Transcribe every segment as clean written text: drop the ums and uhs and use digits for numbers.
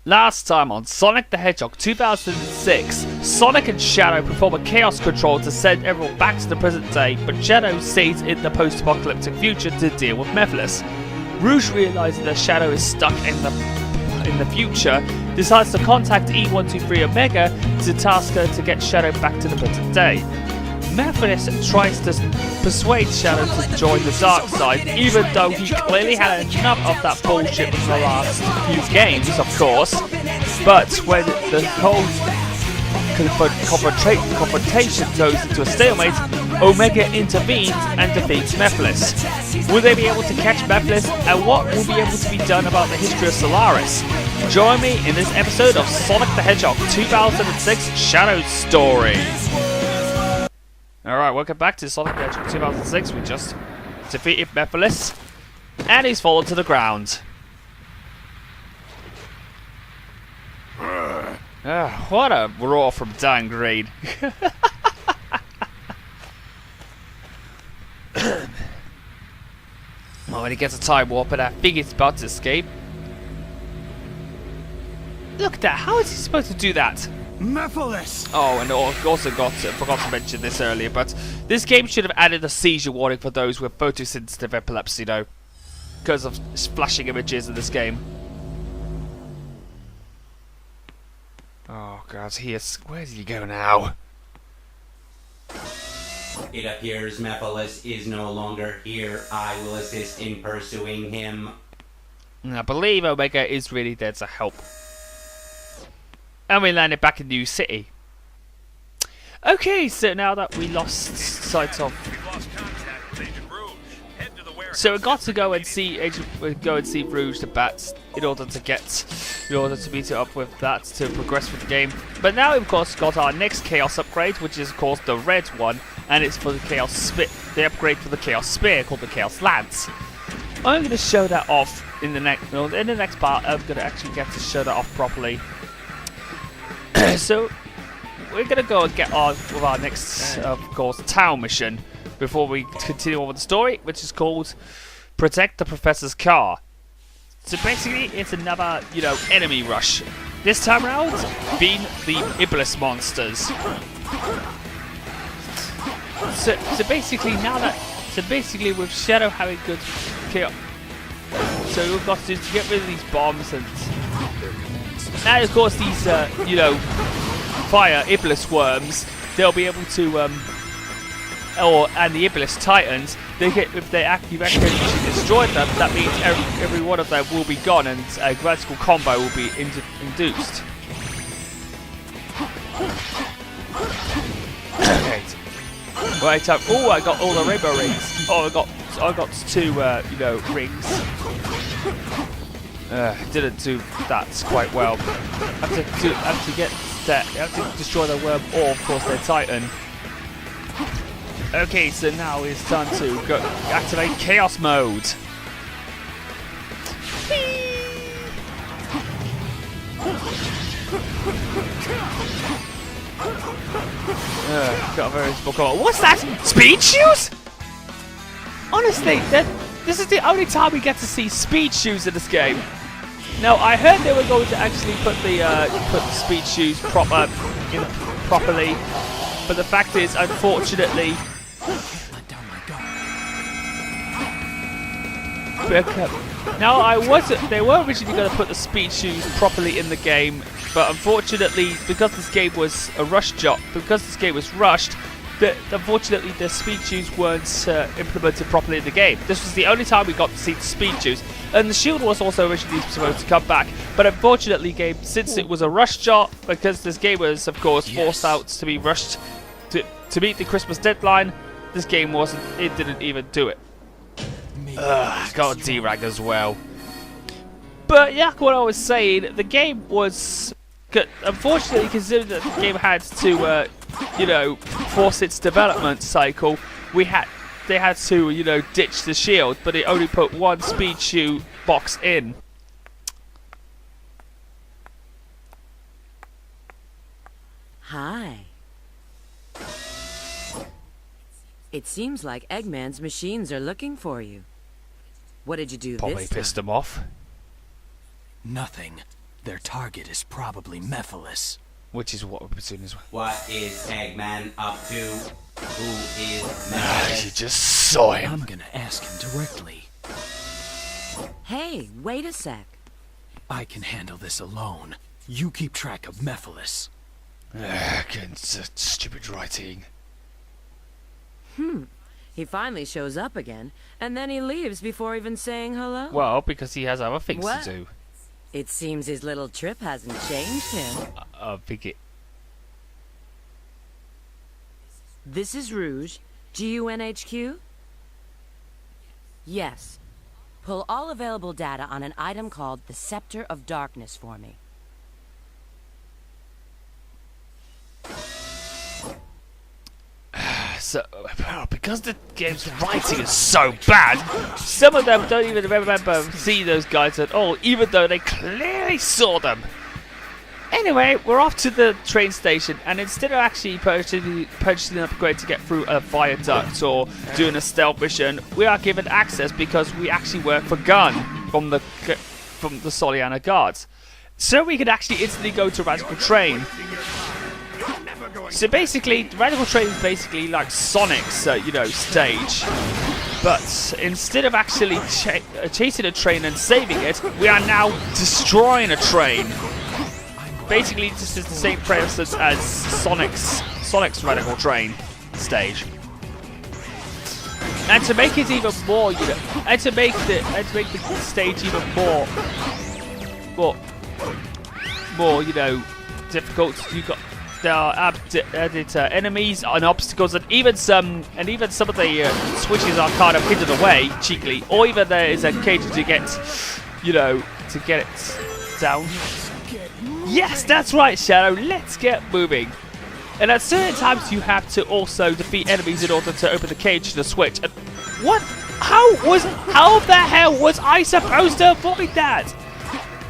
Last time on Sonic the Hedgehog 2006, Sonic and Shadow perform a chaos control to send everyone back to the present day, but Shadow stays in the post-apocalyptic future to deal with Mephiles. Rouge, realizing that Shadow is stuck in the future, decides to contact E123 Omega to task her to get Shadow back to the present day. Mephiles tries to persuade Shadow to join the dark side, even though he clearly had enough of that bullshit from the last few games, of course. But when the whole confrontation goes into a stalemate, Omega intervenes and defeats Mephiles. Will they be able to catch Mephiles, and what will be able to be done about the history of Solaris? Join me in this episode of Sonic the Hedgehog 2006 Shadow's Story. Alright, welcome back to Sonic the Hedgehog 2006. We just defeated Mephiles, and he's fallen to the ground. What a roar from Dan Green. Oh, and he gets a time warp, and I think he's about to escape. Look at that, how is he supposed to do that? Mephiles! Oh, and also forgot to mention this earlier, but this game should have added a seizure warning for those with photosensitive epilepsy, though, because of flashing images in this game. Oh God, where did he go now? It appears Mephiles is no longer here. I will assist in pursuing him. I believe Omega is really there to help. And we landed back in New City. Okay, so now that we lost sight of, so we got to go and see Rouge the Bat in order to meet it up with that to progress with the game. But now we've of course got our next Chaos upgrade, which is of course the red one, and it's for the Chaos Spear, the upgrade for the Chaos Spear called the Chaos Lance. I'm going to show that off in the next part. I'm going to actually get to show that off properly. So we're gonna go and get on with our next, of course, town mission before we continue on with the story, which is called Protect the Professor's Car. So basically, it's another, enemy rush. This time around, being the Iblis monsters. So basically, with Shadow having good chaos, so we've got to get rid of these bombs and. Now, of course, these, fire Iblis worms, they'll be able to, and the Iblis Titans, if they actively destroy them, that means every one of them will be gone and a radical combo will be induced. Okay. Right up. Oh, I got all the rainbow rings. Oh, I got two, rings. Didn't do that quite well. I have to destroy their worm or, of course, their Titan. Okay, so now it's time to go activate Chaos Mode. Got a very small call. What's that? Speed shoes? Honestly, this is the only time we get to see speed shoes in this game. Now, I heard they were going to actually put the speed shoes properly, but the fact is, unfortunately, they were originally going to put the speed shoes properly in the game, but unfortunately, because this game was rushed, unfortunately the speed shoes weren't implemented properly in the game. This was the only time we got to see the speed shoes, and the shield was also originally supposed to come back, but unfortunately since it was a rush job, because this game was of course forced out to be rushed to meet the Christmas deadline, this game didn't even do it. Got a D-Rag as well. But yeah, what I was saying, the game was good. Unfortunately, considering that the game had to force its development cycle, they had to, ditch the shield, but it only put one speed shoe box in. Hi. It seems like Eggman's machines are looking for you. What did you do Probably this time? pissed them off. Nothing. Their target is probably Mephiles. Which is what we're pursuing as well. What is Eggman up to? Who is You Mephiles? just saw him. I'm gonna ask him directly. Hey, wait a sec. I can handle this alone. You keep track of Mephiles. Stupid writing. He finally shows up again, and then he leaves before even saying hello. Well, because he has other things What? to do. It seems his little trip hasn't changed him. I think it. This is Rouge, GUNHQ? Yes. Pull all available data on an item called the Scepter of Darkness for me. So, because the game's writing is so bad, some of them don't even remember seeing those guys at all, even though they clearly saw them. Anyway, we're off to the train station, and instead of actually purchasing an upgrade to get through a viaduct or doing a stealth mission, we are given access because we actually work for Gun from the Soliana Guards. So we can actually instantly go to Radical Train. So basically, Radical Train is basically like Sonic's, stage. But instead of actually chasing a train and saving it, we are now destroying a train. Basically, this is the same process as Sonic's Radical Train stage. And to make it even more, and to make the stage even more, difficult, there are added enemies and obstacles, and even some of the switches are kind of hidden away cheekily, or even there is a cage to get it down. Yes, that's right, Shadow. Let's get moving. And at certain times, you have to also defeat enemies in order to open the cage to the switch. And what? How the hell was I supposed to avoid that?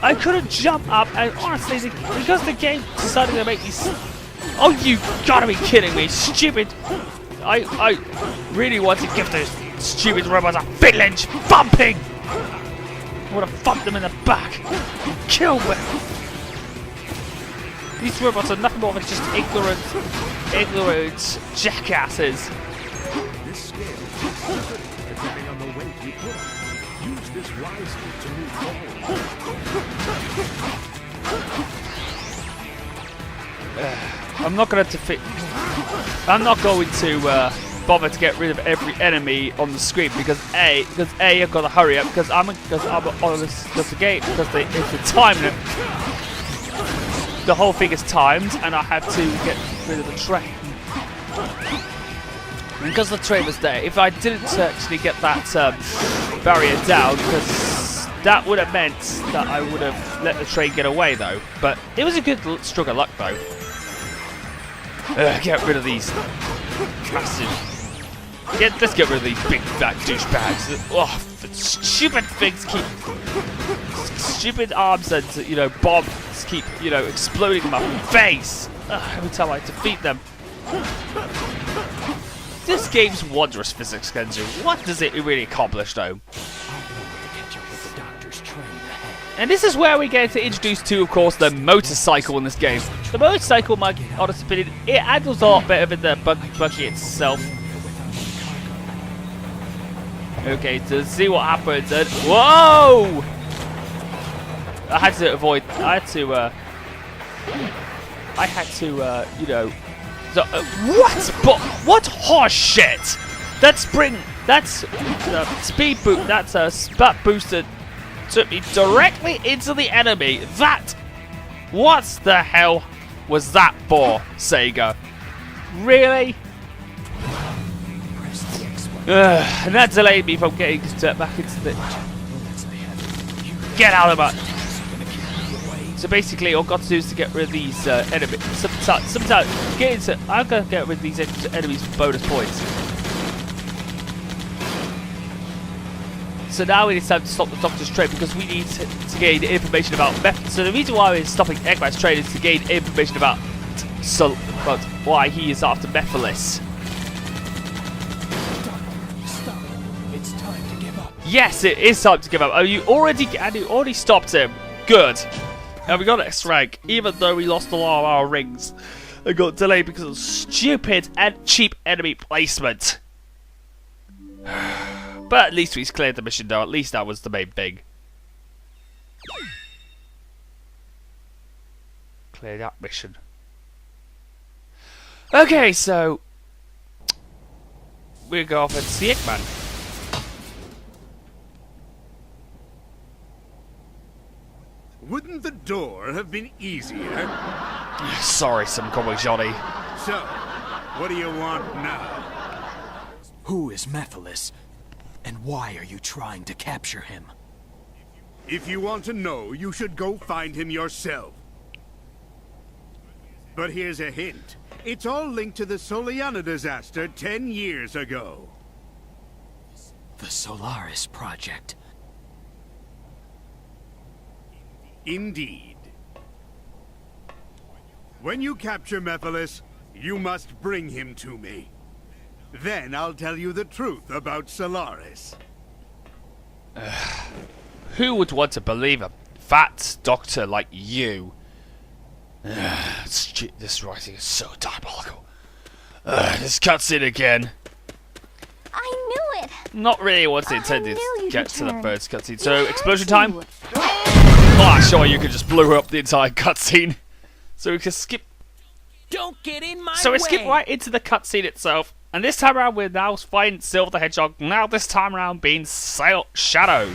I couldn't jump up, and honestly, because the game decided to make me. Oh, you gotta be kidding me! Stupid! I really want to give those stupid robots a village bumping. I want to thump them in the back, kill them. These robots are nothing more than just ignorant jackasses. This scale is different depending on the weight you put on it. Use this wisely to move forward. I'm not going to bother to get rid of every enemy on the screen because I've got to hurry up because I'm on the game because it's the time limit. The whole thing is timed, and I have to get rid of the train. Because the train was there, if I didn't actually get that barrier down, because that would have meant that I would have let the train get away, though. But it was a good stroke of luck, though. Get rid of these massive. Let's get rid of these big fat douchebags. Oh, the stupid things keep. Stupid arms and bombs keep exploding in my face every time I defeat them. This game's wondrous physics, Kenzu. What does it really accomplish, though? And this is where we get to introduce to, of course, the motorcycle in this game. The motorcycle, my honest opinion, it handles a lot better than the buggy itself. Okay, to see what happens. And whoa! I had to avoid. I had to. What? But what horse shit? That's speed boot. That's a spat booster. Took me directly into the enemy. What the hell was that for, Sega? Really? And that delayed me from getting back into the. Get out of it! So basically, all I've got to do is to get rid of these enemies. Sometimes I'm gonna get rid of these enemies for bonus points. So now it is time to stop the Doctor's train because we need to gain information about Mephiles. So the reason why we're stopping Eggman's train is to gain information about why he is after Mephiles. Stop. It's time to give up. Yes, it is time to give up. Oh, you already stopped him. Good. And we got S rank, even though we lost a lot of our rings and got delayed because of stupid and cheap enemy placement. But at least we cleared the mission though, at least that was the main thing. Clear that mission. Okay, so we'll go off and see Eggman. Wouldn't the door have been easier? Sorry, some comic Johnny. So, what do you want now? Who is Mephiles? And why are you trying to capture him? If you want to know, you should go find him yourself. But here's a hint. It's all linked to the Soliana disaster 10 years ago. The Solaris Project. Indeed. When you capture Mephiles, you must bring him to me. Then I'll tell you the truth about Solaris. Who would want to believe a fat doctor like you? This writing is so diabolical. This cutscene again. I knew it. Not really what's intended knew to you'd get to the return. first cutscene. You So, had explosion to. time. Oh, sure, you could just blow up the entire cutscene. So we can skip. Don't get in my So we skip right into the cutscene itself. And this time around, we're now fighting Silver the Hedgehog. Now this time around being Shadow.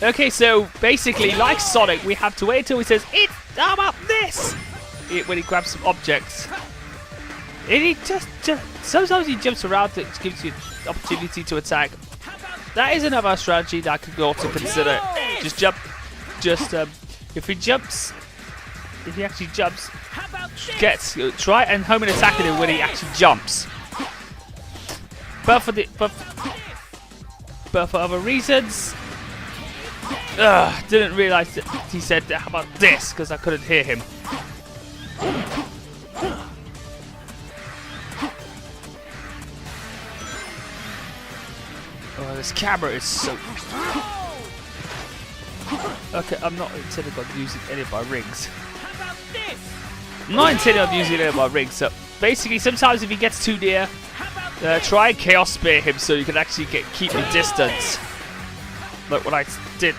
Okay, so basically, like Sonic, we have to wait until he says, "It's how about this?" When he grabs some objects. And he just sometimes he jumps around, it gives you the opportunity to attack. That is another strategy that I could also consider. Just jump, if he actually jumps, try and home and attack him when he actually jumps. But for other reasons, didn't realise that he said, "How about this?" because I couldn't hear him. Oh, this camera is so. Okay, I'm not intending on using any of my rings. I'm not intending on using any of my rings. So basically, sometimes if he gets too near, try and chaos spear him so you can actually keep your distance. Like what I did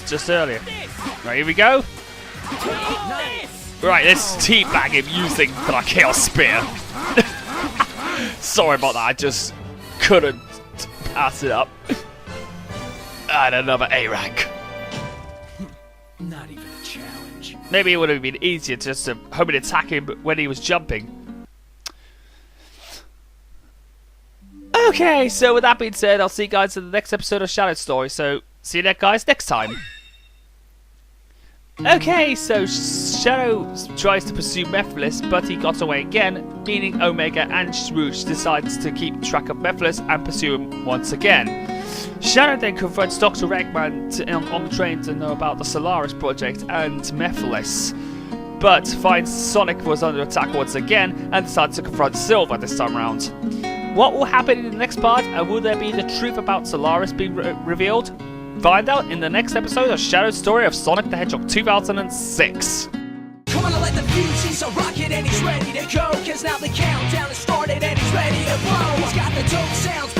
just earlier. Right, here we go. Right, let's teabag him using the chaos spear. Sorry about that, I just couldn't pass it up. And another A rank. Not even a challenge. Maybe it would have been easier just to home and attack him when he was jumping. Okay, so with that being said, I'll see you guys in the next episode of Shadow Story. So, see you guys next time. Okay, so Shadow tries to pursue Mephiles, but he got away again, meaning Omega and Rouge decides to keep track of Mephiles and pursue him once again. Shadow then confronts Dr. Eggman on the train to know about the Solaris Project and Mephiles, but finds Sonic was under attack once again and decides to confront Silver this time around. What will happen in the next part, and will there be the truth about Solaris being revealed? Find out in the next episode of Shadow Story of Sonic the Hedgehog 2006. Come on, let the fuse, he's a rocket and he's ready to go. Cause now the countdown has started and he's ready to blow. He's got the dope sounds.